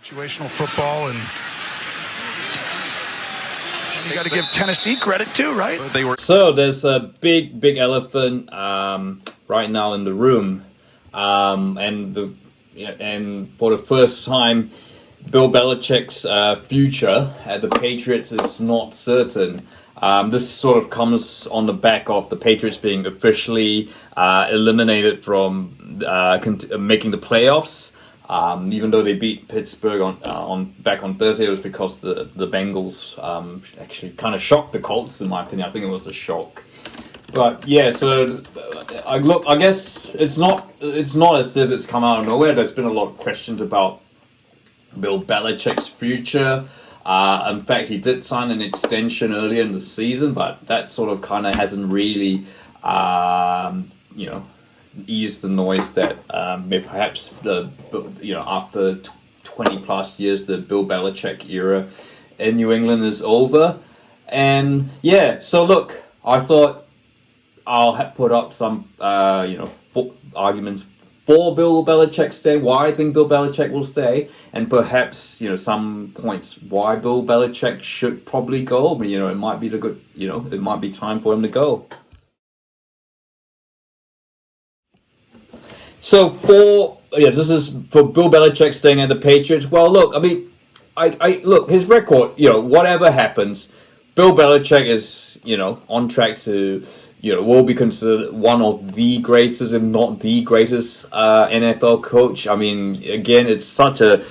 Situational football, and you got to give Tennessee credit too, right? So there's a big elephant right now in the room, and for the first time, Bill Belichick's future at the Patriots is not certain. This sort of comes on the back of the Patriots being officially eliminated from making the playoffs. Even though they beat Pittsburgh back on Thursday, it was because the Bengals actually kind of shocked the Colts. In my opinion, I think it was a shock. But yeah, so I guess it's not as if it's come out of nowhere. There's been a lot of questions about Bill Belichick's future. In fact, he did sign an extension earlier in the season, but that sort of kind of hasn't really, eased the noise that perhaps after 20 plus years, the Bill Belichick era in New England is over. And yeah, so look, I thought I'll put up some arguments for Bill Belichick staying, why I think Bill Belichick will stay, and perhaps some points why Bill Belichick should probably go. But it might be it might be time for him to go. So this is for Bill Belichick staying at the Patriots. Well, look, I mean, I look, his record, whatever happens, Bill Belichick is, on track to, will be considered one of the greatest, if not the greatest, NFL coach. I mean, again, it's such the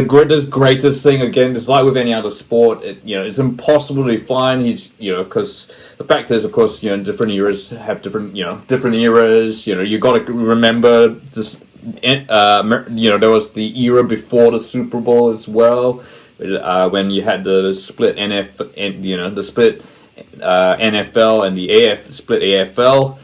greatest thing. Again, it's like with any other sport. It's impossible to define. He's, because the fact is, of course, different eras have different eras. You got to remember this. There was the era before the Super Bowl as well, when you had the split the split NFL and the split AFL.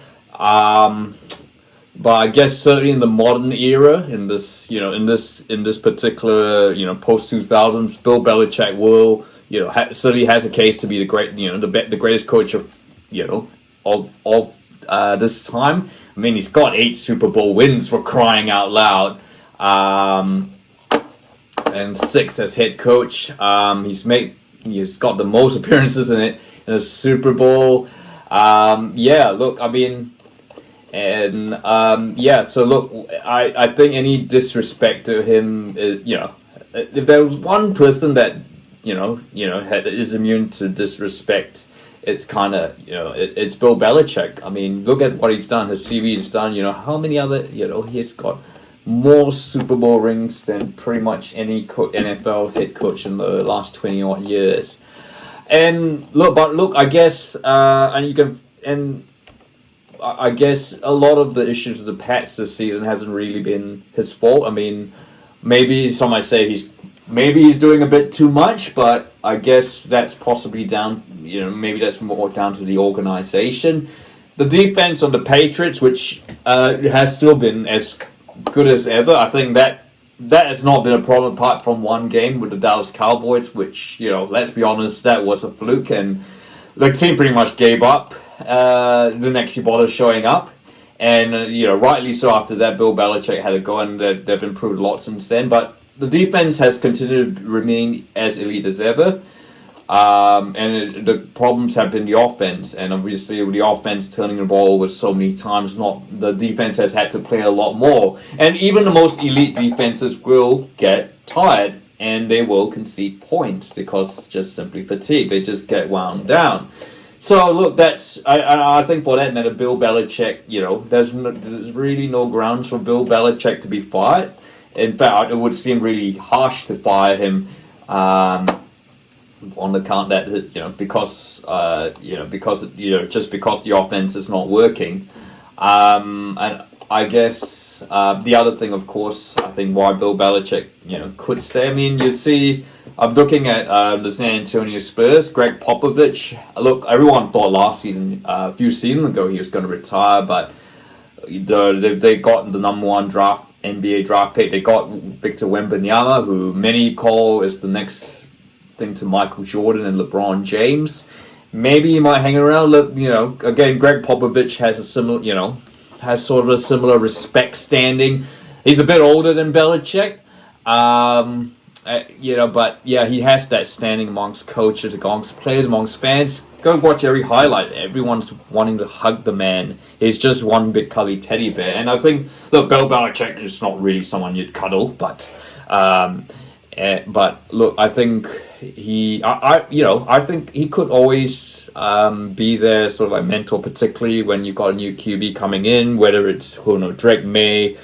But I guess certainly in the modern era, in this particular post 2000s, Bill Belichick will certainly has a case to be the greatest coach of this time. I mean, he's got 8 Super Bowl wins, for crying out loud, and 6 as head coach. He's got the most appearances in a Super Bowl. Look, I mean. So look, I think any disrespect to him, if there was one person that, is immune to disrespect, it's kind of, it's Bill Belichick. I mean, look at what he's done, his CV's done, how many other, he's got more Super Bowl rings than pretty much any NFL head coach in the last 20 odd years. And look, I guess, I guess a lot of the issues with the Pats this season hasn't really been his fault. I mean, maybe some might say he's doing a bit too much, but I guess that's possibly down, maybe that's more down to the organization. The defense on the Patriots, which has still been as good as ever, I think that has not been a problem apart from one game with the Dallas Cowboys, which, let's be honest, that was a fluke, and the team pretty much gave up. Didn't actually bother showing up, and rightly so. After that, Bill Belichick had a go, and they've improved a lot since then. But the defense has continued to remain as elite as ever, and the problems have been the offense. And obviously, with the offense turning the ball over so many times, the defense has had to play a lot more. And even the most elite defenses will get tired, and they will concede points because just simply fatigue. They just get wound down. So look, I think for that matter, Bill Belichick, there's really no grounds for Bill Belichick to be fired. In fact, it would seem really harsh to fire him on the count that because just because the offense is not working. And I guess the other thing, of course, I think why Bill Belichick could stay. I mean, you see. I'm looking at the San Antonio Spurs, Greg Popovich. Look, everyone thought last season, a few seasons ago, he was going to retire, but they got the number 1 NBA draft pick. They got Victor Wembanyama, who many call is the next thing to Michael Jordan and LeBron James. Maybe he might hang around. Look, again, Greg Popovich has a similar, has sort of a similar respect standing. He's a bit older than Belichick. But yeah, he has that standing amongst coaches, amongst players, amongst fans. Go watch every highlight. Everyone's wanting to hug the man. He's just one big cuddly teddy bear. And I think, look, Bill Belichick is not really someone you'd cuddle, but look, I think I think he could always be there, sort of like mentor, particularly when you've got a new QB coming in, whether it's Drake May,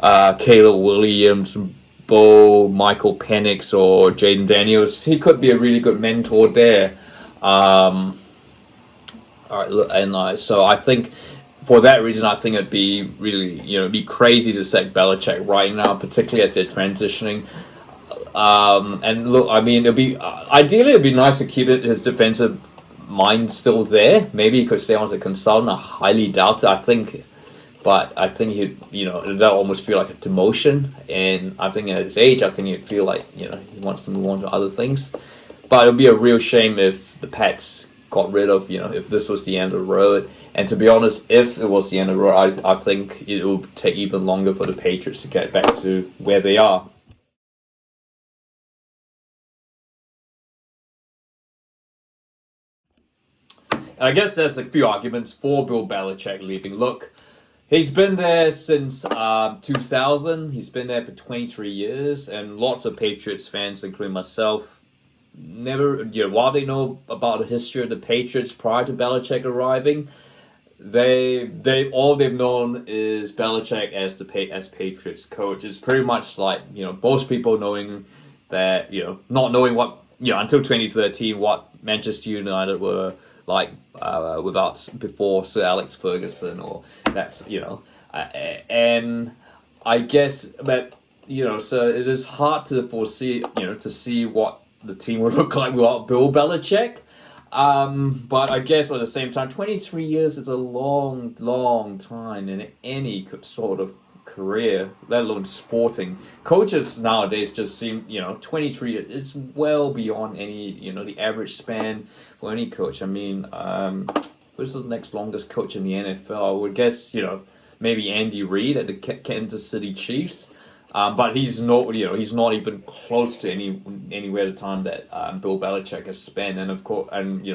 Caleb Williams, Michael Penix, or Jaden Daniels. He could be a really good mentor there. So I think for that reason, I think it'd be really, it'd be crazy to sack Belichick right now, particularly as they're transitioning. And look, I mean, ideally it'd be nice to keep his defensive mind still there. Maybe he could stay on as a consultant. I highly doubt it. But I think that'll almost feel like a demotion. And I think at his age, I think he'd feel like, he wants to move on to other things. But it would be a real shame if the Pats got rid of, if this was the end of the road. And to be honest, if it was the end of the road, I think it will take even longer for the Patriots to get back to where they are. I guess there's a few arguments for Bill Belichick leaving. Look, he's been there since 2000. He's been there for 23 years, and lots of Patriots fans, including myself, never, while they know about the history of the Patriots prior to Belichick arriving, all they've known is Belichick as as Patriots coach. It's pretty much like most people knowing that not knowing what until 2013 what Manchester United were like before Sir Alex Ferguson, or that's and I guess that so it is hard to foresee to see what the team would look like without Bill Belichick. But I guess at the same time, 23 years is a long, long time in any sort of career, let alone sporting. Coaches nowadays just seem, 23 years is well beyond any, the average span for any coach. I mean, who's the next longest coach in the NFL? I would guess, maybe Andy Reid at the Kansas City Chiefs. But he's not even close to anywhere the time that Bill Belichick has spent, and of course, and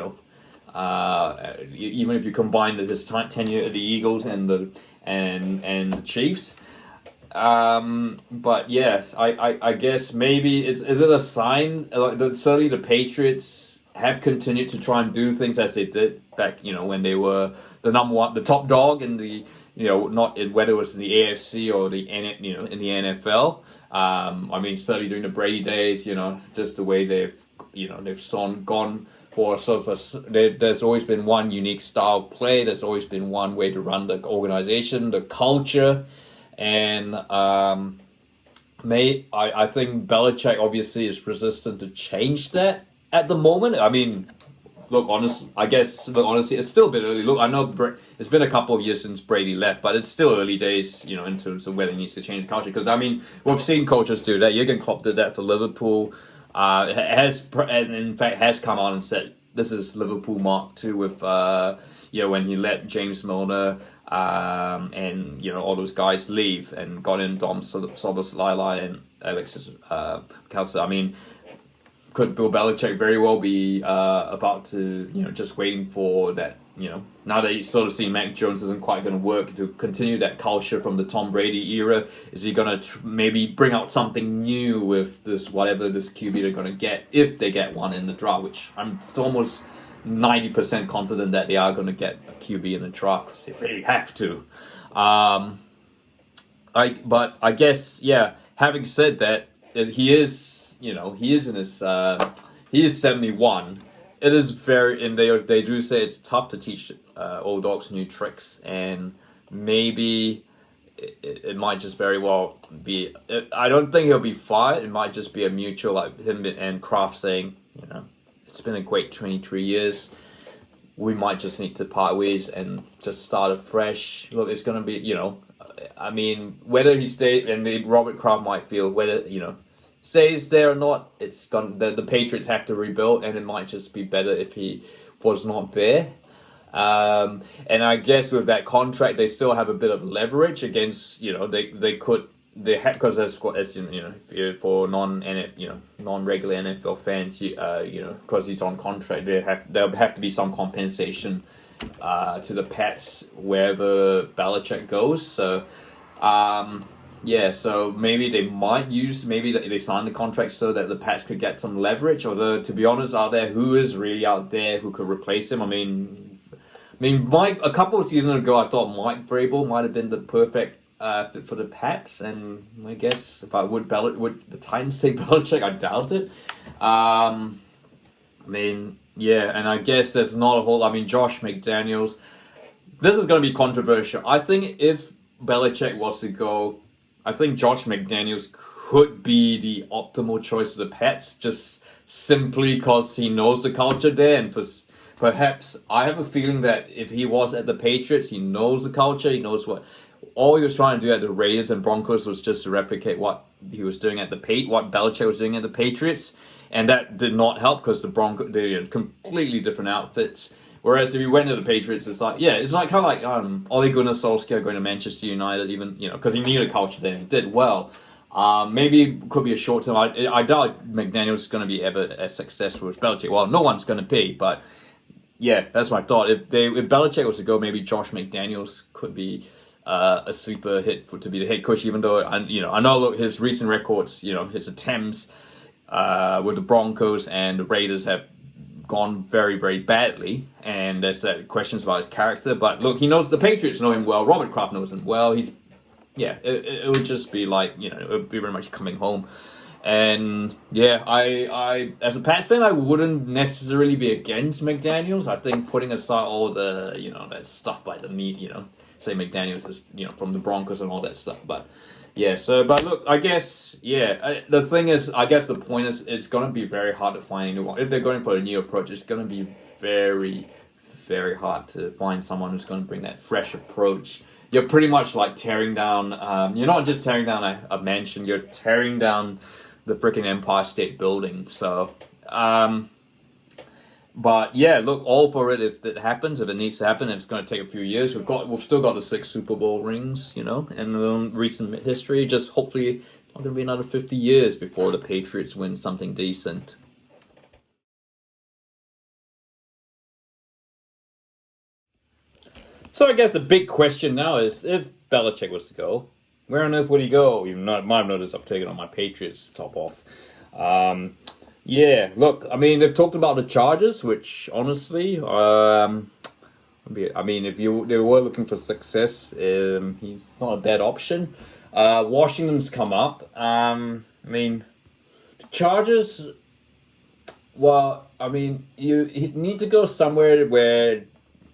even if you combine his tenure at the Eagles and the Chiefs, but yes, I guess maybe is it a sign that certainly the Patriots have continued to try and do things as they did back, when they were the number one, the top dog in the. Not in, whether it was in the AFC or in the NFL. I mean, certainly during the Brady days, just the way they've gone for sort of there's always been one unique style of play. There's always been one way to run the organization, the culture, and I think Belichick obviously is resistant to change that at the moment. I mean. Look, honestly, it's still a bit early. Look, I know it's been a couple of years since Brady left, but it's still early days, in terms of whether he needs to change the culture. Because, I mean, we've seen coaches do that. Jurgen Klopp did that for Liverpool. In fact, has come on and said, this is Liverpool Mark II with, when he let James Milner and, all those guys leave and got in Dom Szoboszlai and Alexis Kelsey. I mean, could Bill Belichick very well be about to, just waiting for that, now that he's sort of seeing Mac Jones isn't quite going to work, to continue that culture from the Tom Brady era? Is he going to maybe bring out something new with whatever this QB they're going to get, if they get one in the draft, which it's almost 90% confident that they are going to get a QB in the draft because they really have to. But I guess, having said that, he is in his, he is 71. It is very, and they do say it's tough to teach old dogs new tricks, and maybe it might just very well be, I don't think he'll be fired. It might just be a mutual, like him and Kraft saying, it's been a great 23 years. We might just need to part ways and just start afresh. Look, it's going to be, I mean, whether he stays, and Robert Kraft might feel whether, stays there or not, it's gone. The Patriots have to rebuild, and it might just be better if he was not there. And I guess with that contract, they still have a bit of leverage against. They could they had, because as you know, if for non-regular NFL fans, because he's on contract, there'll have to be some compensation to the Pats wherever Belichick goes. So so maybe they signed the contract so that the Pats could get some leverage. Although, to be honest, who is really out there who could replace him? I mean, Mike, a couple of seasons ago, I thought Mike Vrabel might have been the perfect fit for the Pats, and I guess if would the Titans take Belichick? I doubt it. And I guess there's not a whole. Josh McDaniels. This is going to be controversial. I think if Belichick was to go, I think Josh McDaniels could be the optimal choice for the Pats, just simply because he knows the culture there, and perhaps I have a feeling that if he was at the Patriots, he knows the culture, he knows what. All he was trying to do at the Raiders and Broncos was just to replicate what he was doing at what Belichick was doing at the Patriots, and that did not help because they're completely different outfits. Whereas if he went to the Patriots, it's kind of like Ole Gunnar Solskjaer going to Manchester United, even because he needed a culture there and he did well. Maybe it could be a short term. I doubt McDaniels is going to be ever as successful as Belichick. Well, no one's going to be, but yeah, that's my thought. If Belichick was to go, maybe Josh McDaniels could be a sleeper hit to be the head coach. Even though I know his recent records, his attempts with the Broncos and the Raiders have gone very, very badly, and there's questions about his character. But look, he knows the Patriots know him well. Robert Kraft knows him well. It would just be like it would be very much coming home. And I as a Pats fan, I wouldn't necessarily be against McDaniels. I think putting aside all the that stuff by the meat, say McDaniels is from the Broncos and all that stuff, but. Yeah, but look, I guess, the thing is, I guess the point is, it's going to be very hard to find anyone. If they're going for a new approach, it's going to be very, very hard to find someone who's going to bring that fresh approach. You're pretty much like tearing down, you're not just tearing down a mansion, you're tearing down the freaking Empire State Building. So, but yeah, look, all for it if it happens, if it needs to happen. It's going to take a few years. We've still got the 6 Super Bowl rings, in recent history. Just hopefully not going to be another 50 years before the Patriots win something decent. So I guess the big question now is, if Belichick was to go, where on earth would he go? You might have noticed I've taken on my Patriots top off. Look, they've talked about the Chargers, which honestly, if they were looking for success, he's not a bad option. Washington's come up. The Chargers, you need to go somewhere where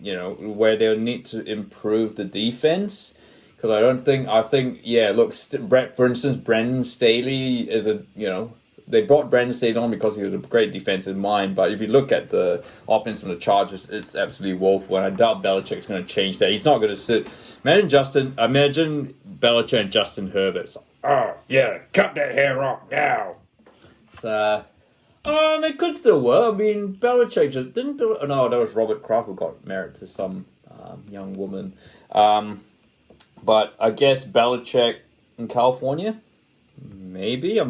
they'll need to improve the defense. Because for instance, Brandon Staley is they brought Brandon Staley on because he was a great defensive mind, but if you look at the offense from the Chargers, it's absolutely woeful, and I doubt Belichick's going to change that. He's not going to sit. Imagine Belichick and Justin Herbert. Cut that hair off now. So, it could still work. Belichick just didn't. No, that was Robert Kraft who got married to some young woman. But I guess Belichick in California, maybe.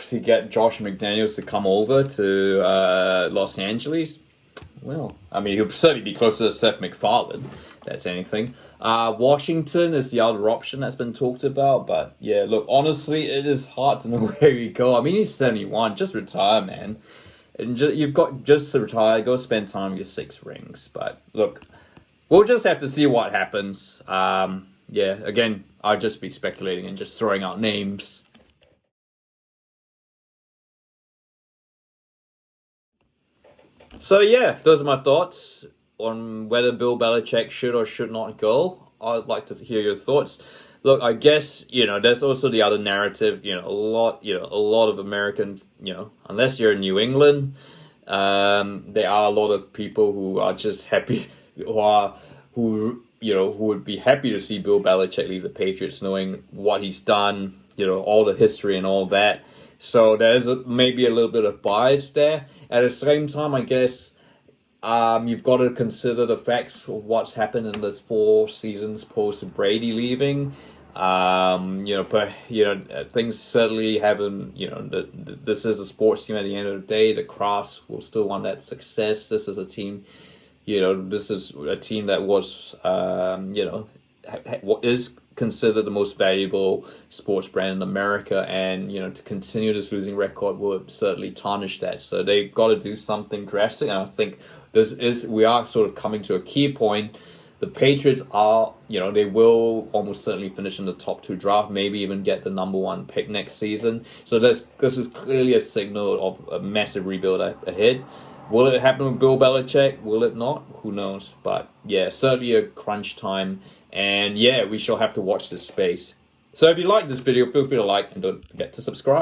To get Josh McDaniels to come over to Los Angeles, he'll certainly be closer to Seth MacFarlane. That's anything. Washington is the other option that's been talked about, but yeah, look, honestly, it is hard to know where you go. He's 71. Just retire, man. And you've got just to retire. Go spend time with your 6 rings. But look, we'll just have to see what happens. Again, I'll just be speculating and just throwing out names. So those are my thoughts on whether Bill Belichick should or should not go. I'd like to hear your thoughts. Look, I guess, there's also the other narrative, a lot of American, unless you're in New England, there are a lot of people who are just happy, who would be happy to see Bill Belichick leave the Patriots, knowing what he's done, all the history and all that. So there's maybe a little bit of bias there. At the same time, I guess you've got to consider the facts of what's happened in this 4 seasons post Brady leaving. But things certainly haven't. This is a sports team. At the end of the day, the Crafts will still want that success. This is a team. This is a team that was, is considered the most valuable sports brand in America, and to continue this losing record would certainly tarnish that. So they've got to do something drastic, and I think we are sort of coming to a key point. The Patriots are, they will almost certainly finish in the top 2 draft, maybe even get the number 1 pick next season. So this is clearly a signal of a massive rebuild ahead. Will it happen with Bill Belichick? Will it not? Who knows? But yeah, certainly a crunch time. And yeah, we shall have to watch this space. So if you like this video, feel free to like and don't forget to subscribe.